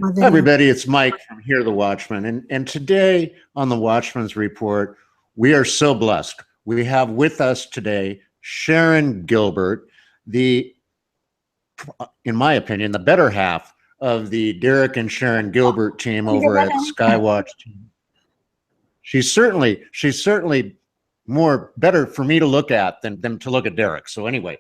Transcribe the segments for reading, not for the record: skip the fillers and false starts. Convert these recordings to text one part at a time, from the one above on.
my Hi, video. everybody. It's Mike from Here the Watchman. And today on the Watchman's Report, we are so blessed. We have with us today Sharon Gilbert, in my opinion, the better half of the Derek and Sharon Gilbert team over at SKYWATCH. She's certainly more better for me to look at than to look at Derek. So anyway,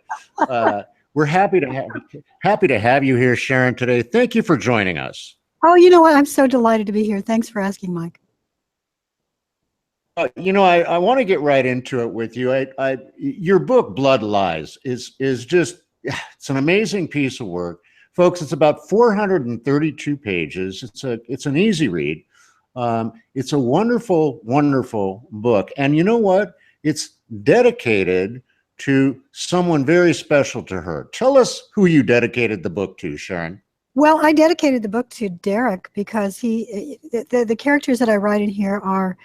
we're happy to have you here, Sharon, today. Thank you for joining us. Oh, you know what? I'm so delighted to be here. Thanks for asking, Mike. I want to get right into it with you. Your book, Blood Lies, is just, it's an amazing piece of work. Folks, it's about 432 pages. It's an easy read. It's a wonderful, wonderful book. And you know what? It's dedicated to someone very special to her. Tell us who you dedicated the book to, Sharon. Well, I dedicated the book to Derek because the characters that I write in here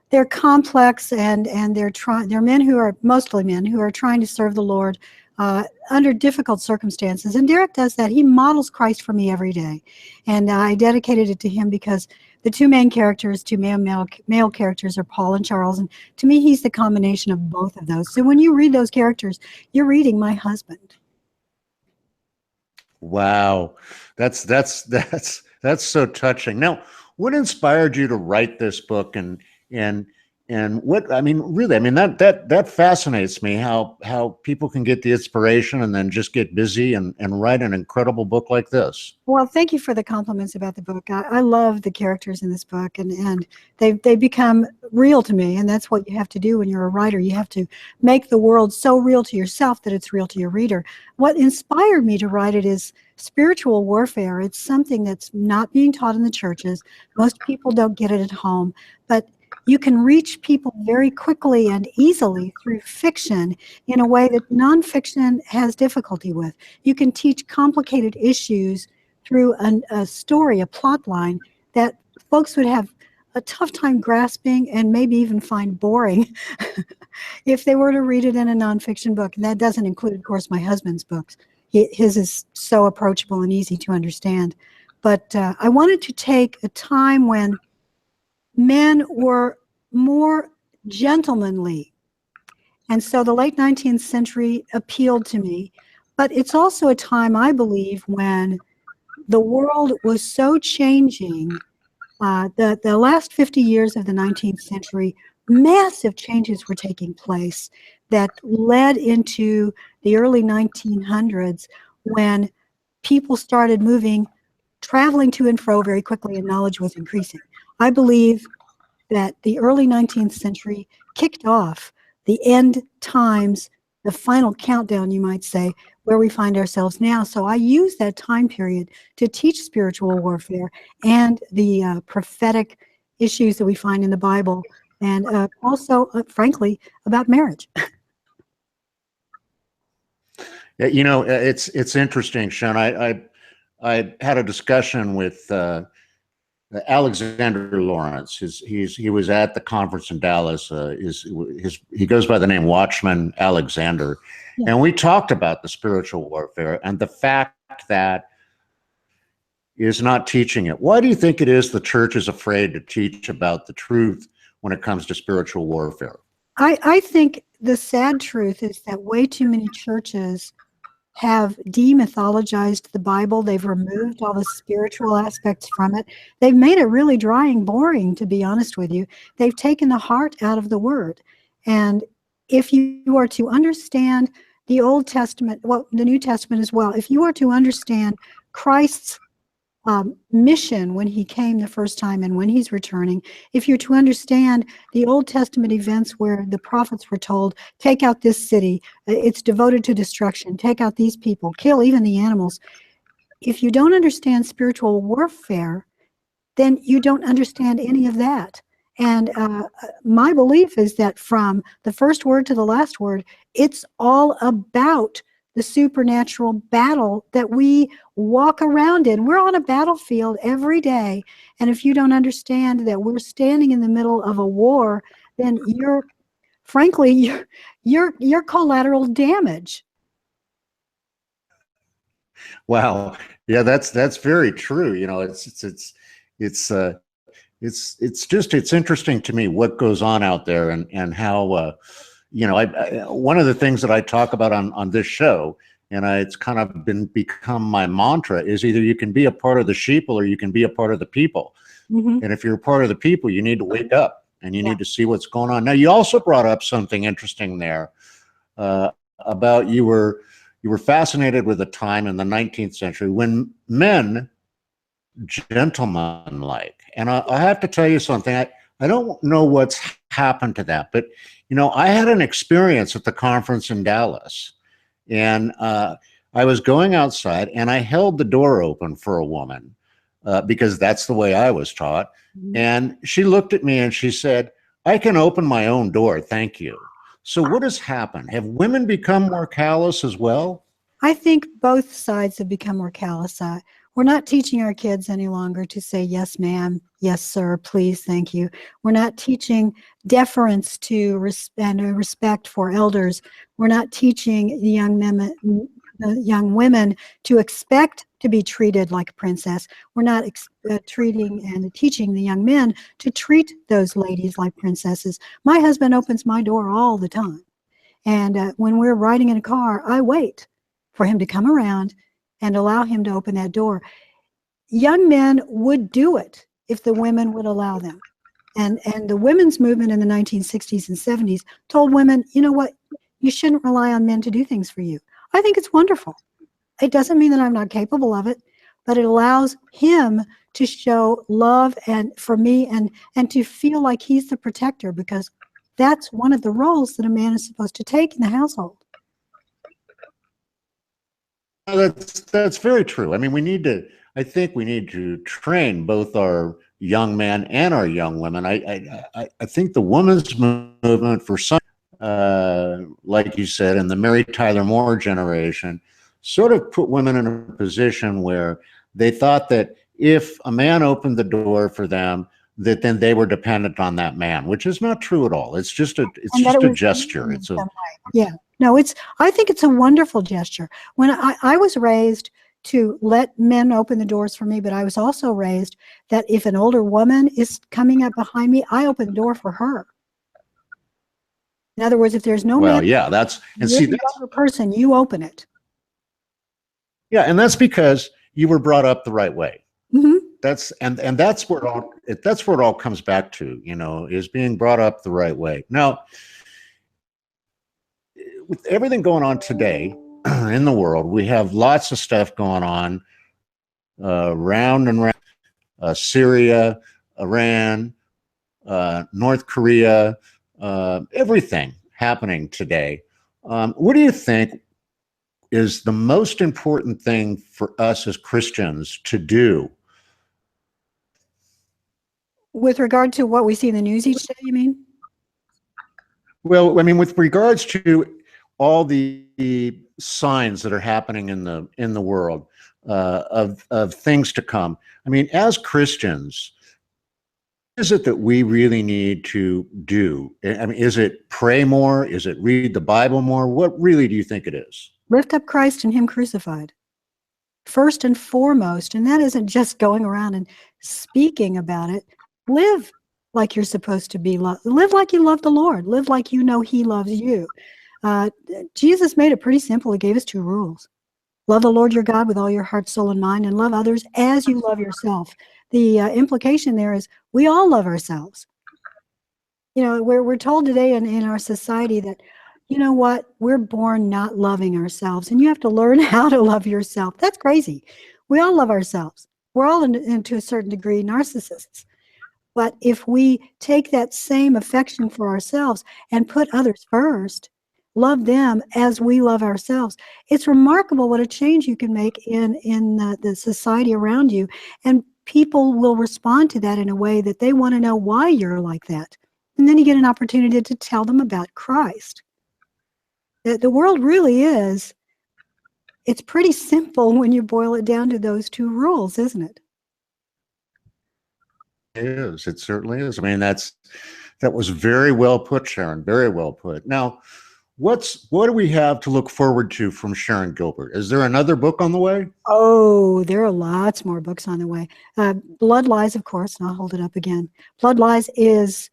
they're complex and they're men who are mostly men who are trying to serve the Lord under difficult circumstances. And Derek does that. He models Christ for me every day. And I dedicated it to him because the two main characters, male characters, are Paul and Charles. And to me, he's the combination of both of those. So when you read those characters, you're reading my husband. Wow, that's so touching. Now, what inspired you to write this book, and what, I mean, really, I mean, that fascinates me, how people can get the inspiration and then just get busy and write an incredible book like this. Well, thank you for the compliments about the book. I love the characters in this book, and they become real to me, and that's what you have to do when you're a writer. You have to make the world so real to yourself that it's real to your reader. What inspired me to write it is spiritual warfare. It's something that's not being taught in the churches. Most people don't get it at home, but you can reach people very quickly and easily through fiction in a way that nonfiction has difficulty with. You can teach complicated issues through a story, a plot line that folks would have a tough time grasping and maybe even find boring if they were to read it in a nonfiction book. And that doesn't include, of course, my husband's books. His is so approachable and easy to understand. But I wanted to take a time when men were more gentlemanly. And so the late 19th century appealed to me. But it's also a time, I believe, when the world was so changing. The last 50 years of the 19th century, massive changes were taking place that led into the early 1900s when people started traveling to and fro very quickly, and knowledge was increasing. I believe that the early 19th century kicked off the end times, the final countdown, you might say, where we find ourselves now. So I use that time period to teach spiritual warfare and the prophetic issues that we find in the Bible, and also, frankly, about marriage. You know, it's interesting, Sean. I had a discussion with Alexander Lawrence. He was at the conference in Dallas. He goes by the name Watchman Alexander, yeah. And we talked about the spiritual warfare and the fact that is not teaching it. Why do you think it is the church is afraid to teach about the truth when it comes to spiritual warfare? I think the sad truth is that way too many churches have demythologized the Bible. They've removed all the spiritual aspects from it. They've made it really dry and boring, to be honest with you. They've taken the heart out of the word. And if you are to understand the Old Testament, well, the New Testament as well, if you are to understand Christ's mission when he came the first time and when he's returning, if you're to understand the Old Testament events where the prophets were told, take out this city, it's devoted to destruction, take out these people, kill even the animals. If you don't understand spiritual warfare, then you don't understand any of that. And my belief is that from the first word to the last word, it's all about the supernatural battle that we walk around in. We're on a battlefield every day, and if you don't understand that we're standing in the middle of a war, then you're collateral damage. Wow. Yeah, that's very true. You know, it's it's interesting to me what goes on out there, and how you know, one of the things that I talk about on this show, and it's kind of become my mantra, is either you can be a part of the sheeple or you can be a part of the people. Hmm. And if you're a part of the people, you need to wake up and you Yeah. need to see what's going on. Now, you also brought up something interesting there, about you were fascinated with a time in the 19th century when men, gentlemanlike. And I have to tell you something. I don't know what's happened to that, but you know, I had an experience at the conference in Dallas, and I was going outside, and I held the door open for a woman, because that's the way I was taught. Mhm. And she looked at me and she said, "I can open my own door, thank you." So what has happened? Have women become more callous as well? I think both sides have become more callous. We're not teaching our kids any longer to say yes, ma'am, yes, sir, please, thank you. We're not teaching deference to and respect for elders. We're not teaching the young women to expect to be treated like a princess. We're not treating and teaching the young men to treat those ladies like princesses. My husband opens my door all the time. And when we're riding in a car, I wait for him to come around and allow him to open that door. Young men would do it if the women would allow them. And the women's movement in the 1960s and 70s told women, you know what, you shouldn't rely on men to do things for you. I think it's wonderful. It doesn't mean that I'm not capable of it, but it allows him to show love and for me and to feel like he's the protector, because that's one of the roles that a man is supposed to take in the household. That's very true. I mean, I think we need to train both our young men and our young women. I think the women's movement, for some, like you said, in the Mary Tyler Moore generation, sort of put women in a position where they thought that if a man opened the door for them, that then they were dependent on that man, which is not true at all. It's just And that it a was gesture. in some way. Yeah. No, I think it's a wonderful gesture. When I was raised to let men open the doors for me, but I was also raised that if an older woman is coming up behind me, I open the door for her. In other words, if there's no Well, man, yeah, you're the younger person, you open it. yeah, and that's because you were brought up the right way. Mm-hmm. That's where it all comes back to, you know, is being brought up the right way. Now, with everything going on today in the world, we have lots of stuff going on, round and round. Syria, Iran, North Korea, everything happening today. What do you think is the most important thing for us as Christians to do? With regard to what we see in the news each day, you mean? Well, I mean, with regards to all the signs that are happening in the world, of things to come. I mean, as Christians, what is it that we really need to do? I mean, is it pray more? Is it read the Bible more? What really do you think it is? Lift up Christ and him crucified. First and foremost, and that isn't just going around and speaking about it. Live like you're supposed to be loved. Live like you love the Lord. Live like you know he loves you. Jesus made it pretty simple. He gave us 2 rules. Love the Lord your God with all your heart, soul, and mind, and love others as you love yourself. The implication there is we all love ourselves. You know, we're told today in our society that, you know what, we're born not loving ourselves, and you have to learn how to love yourself. That's crazy. We all love ourselves. We're all, to a certain degree, narcissists. But if we take that same affection for ourselves and put others first, love them as we love ourselves, it's remarkable what a change you can make in the society around you. And people will respond to that in a way that they want to know why you're like that. And then you get an opportunity to tell them about Christ. The world really is, it's pretty simple when you boil it down to those 2 rules, isn't it? It is. It certainly is. I mean, that was very well put, Sharon. Very well put. Now, what do we have to look forward to from Sharon Gilbert? Is there another book on the way? Oh, there are lots more books on the way. Blood Lies, of course, and I'll hold it up again. Blood Lies is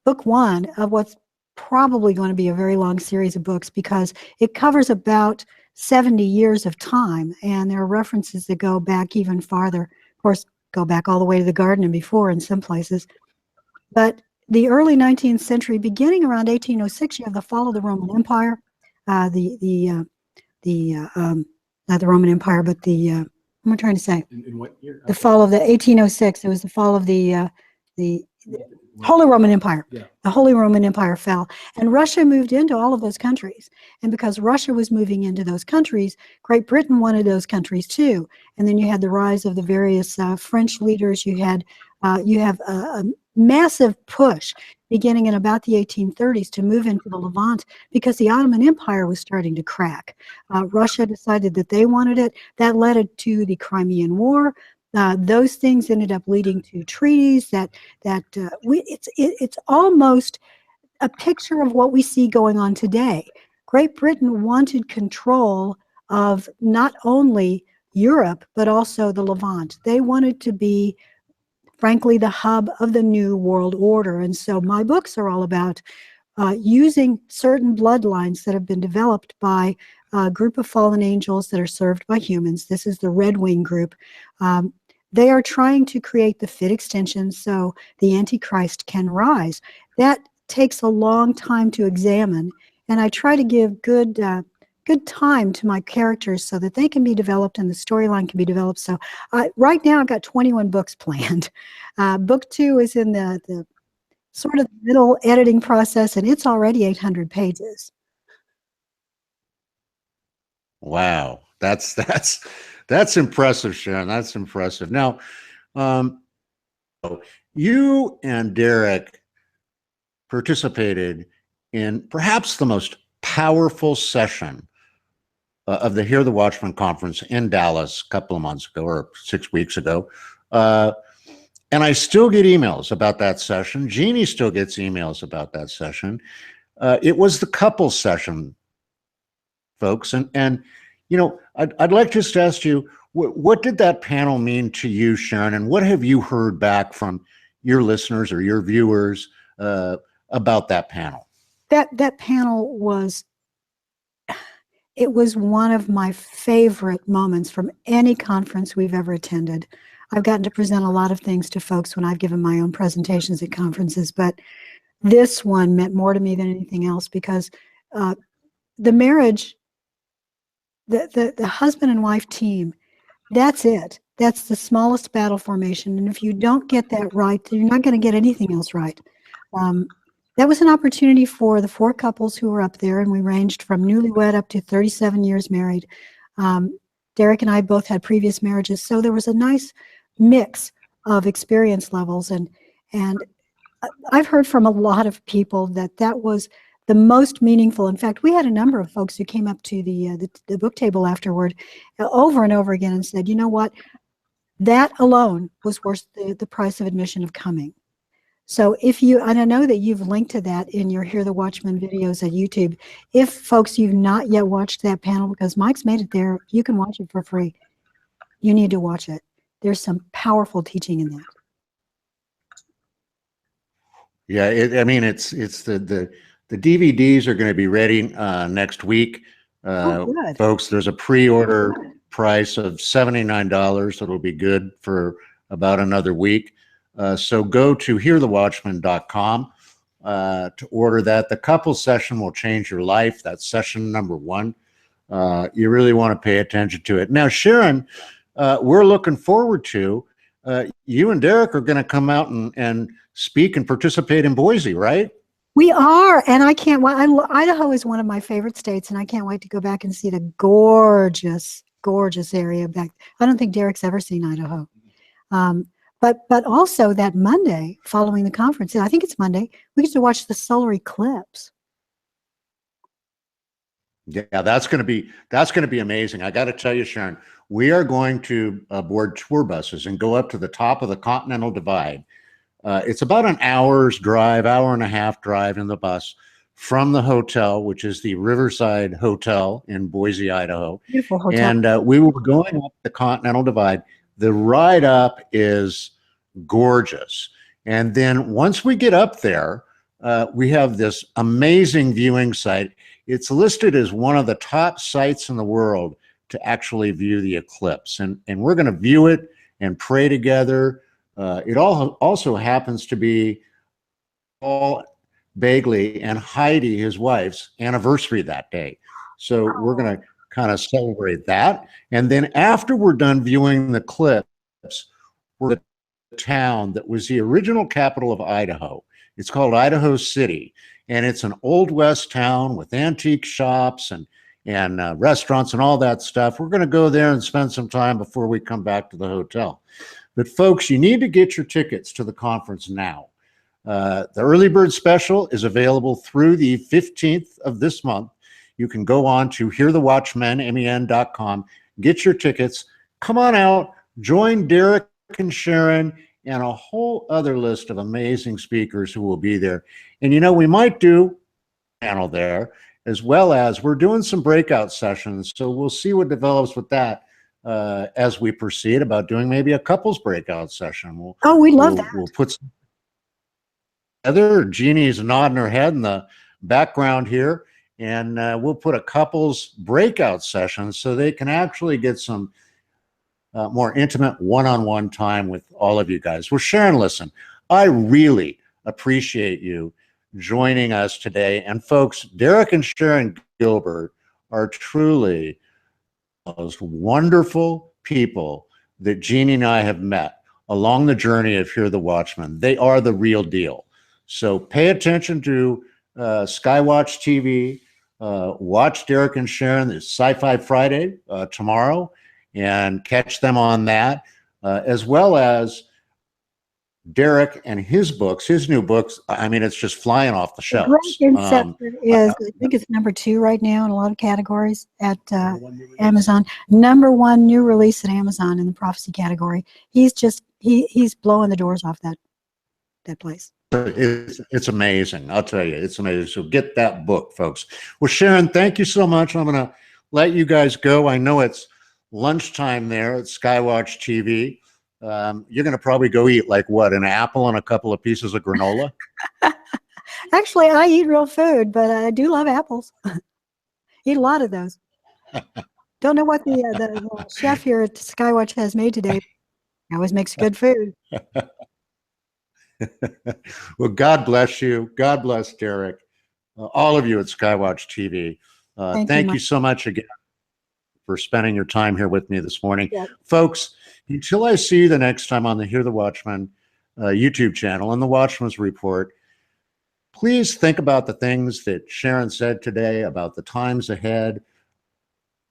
book one of what's probably going to be a very long series of books, because it covers about 70 years of time, and there are references that go back even farther. Of course, go back all the way to the garden and before in some places. But the early 19th century, beginning around 1806, you have the fall of the Roman Empire, not the Roman Empire, but what am I trying to say? In what year? The fall of the 1806. It was the fall of the Holy Roman Empire. Yeah. The Holy Roman Empire fell, and Russia moved into all of those countries. And because Russia was moving into those countries, Great Britain wanted those countries too. And then you had the rise of the various French leaders. You have a massive push beginning in about the 1830s to move into the Levant, because the Ottoman Empire was starting to crack. Russia decided that they wanted it. That led it to the Crimean War. Those things ended up leading to treaties it's almost a picture of what we see going on today. Great Britain wanted control of not only Europe, but also the Levant. They wanted to be, frankly, the hub of the new world order. And so my books are all about using certain bloodlines that have been developed by a group of fallen angels that are served by humans. This is the Red Wing group. They are trying to create the fit extension so the Antichrist can rise. That takes a long time to examine, and I try to give good time to my characters so that they can be developed and the storyline can be developed. So right now I've got 21 books planned. Book 2 is in the sort of middle editing process, and it's already 800 pages. Wow, that's impressive, Sharon. That's impressive. Now, you and Derek participated in perhaps the most powerful session of the Hear the Watchman conference in Dallas a couple of months ago, or 6 weeks ago. And I still get emails about that session. Jeannie still gets emails about that session. It was the couples session, folks. And you know, I'd like just to ask you, what did that panel mean to you, Sharon? And what have you heard back from your listeners or your viewers about that panel? That panel was one of my favorite moments from any conference we've ever attended. I've gotten to present a lot of things to folks when I've given my own presentations at conferences, but this one meant more to me than anything else, because the marriage, the husband and wife team, that's it. That's the smallest battle formation. And if you don't get that right, you're not going to get anything else right. That was an opportunity for the 4 couples who were up there, and we ranged from newlywed up to 37 years married. Derek and I both had previous marriages, so there was a nice mix of experience levels. And I've heard from a lot of people that was the most meaningful. In fact, we had a number of folks who came up to the book table afterward over and over again and said, you know what, that alone was worth the price of admission of coming. So and I know that you've linked to that in your Hear the Watchman videos at YouTube. If folks, you've not yet watched that panel, because Mike's made it there, you can watch it for free. You need to watch it. There's some powerful teaching in that. Yeah, I mean, it's the DVDs are going to be ready next week. Folks, there's a pre-order price of $79. It'll be good for about another week. So go to hearthewatchman.com to order that. The couple session will change your life. That's session number 1. You really want to pay attention to it. Now, Sharon, we're looking forward to, you and Derek are going to come out and speak and participate in Boise, right? We are, and I can't wait. Idaho is one of my favorite states, and I can't wait to go back and see the gorgeous, gorgeous area back. I don't think Derek's ever seen Idaho. But also that Monday following the conference, I think it's Monday, we get to watch the solar eclipse. Yeah, that's going to be amazing. I got to tell you, Sharon, we are going to board tour buses and go up to the top of the Continental Divide. It's about an hour's drive, hour and a half drive in the bus from the hotel, which is the Riverside Hotel in Boise, Idaho. Beautiful hotel. And we will be going up the Continental Divide. The ride up is gorgeous. And then once we get up there, we have this amazing viewing site. It's listed as one of the top sites in the world to actually view the eclipse. And we're going to view it and pray together. It also happens to be Paul Bagley and Heidi, his wife's, anniversary that day. So we're going to kind of celebrate that. And then after we're done viewing the eclipse, we're at the town that was the original capital of Idaho. It's called Idaho City. And it's an old West town with antique shops and restaurants and all that stuff. We're going to go there and spend some time before we come back to the hotel. But folks, you need to get your tickets to the conference now. The early bird special is available through the 15th of this month. You can go on to hearthewatchmen.com, get your tickets, come on out, join Derek and Sharon and a whole other list of amazing speakers who will be there. And you know, we might do a panel there, as well as we're doing some breakout sessions. So we'll see what develops with that as we proceed about doing maybe a couples breakout session. We love that. We'll put some together. Jeannie's nodding her head in the background here. And we'll put a couples breakout session so they can actually get some more intimate one-on-one time with all of you guys. Well, Sharon, listen, I really appreciate you joining us today. And folks, Derek and Sharon Gilbert are truly the most wonderful people that Jeannie and I have met along the journey of Hear the Watchman. They are the real deal. So pay attention to SKYWATCH TV. Watch Derek and Sharon this Sci-Fi Friday tomorrow and catch them on that, as well as Derek and his books, his new books. I mean, it's just flying off the shelves. I think it's #2 right now in a lot of categories at Amazon. #1 new release at Amazon in the prophecy category. He's blowing the doors off that place. It's amazing. I'll tell you, it's amazing. So get that book, folks. Well, Sharon, thank you so much. I'm going to let you guys go. I know it's lunchtime there at SKYWATCH TV. You're going to probably go eat like what, an apple and a couple of pieces of granola? Actually, I eat real food, but I do love apples. Eat a lot of those. Don't know what the chef here at SKYWATCH has made today. He always makes good food. Well, God bless you. God bless Derek. All of you at SKYWATCH TV. Thank you so much again for spending your time here with me this morning. Yep. Folks, until I see you the next time on the Hear the Watchman YouTube channel and the Watchman's Report, please think about the things that Sharon said today, about the times ahead,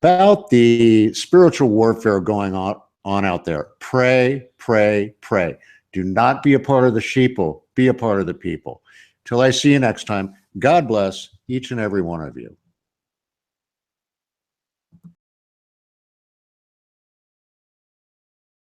about the spiritual warfare going on out there. Pray, pray, pray. Do not be a part of the sheeple. Be a part of the people. Till I see you next time, God bless each and every one of you.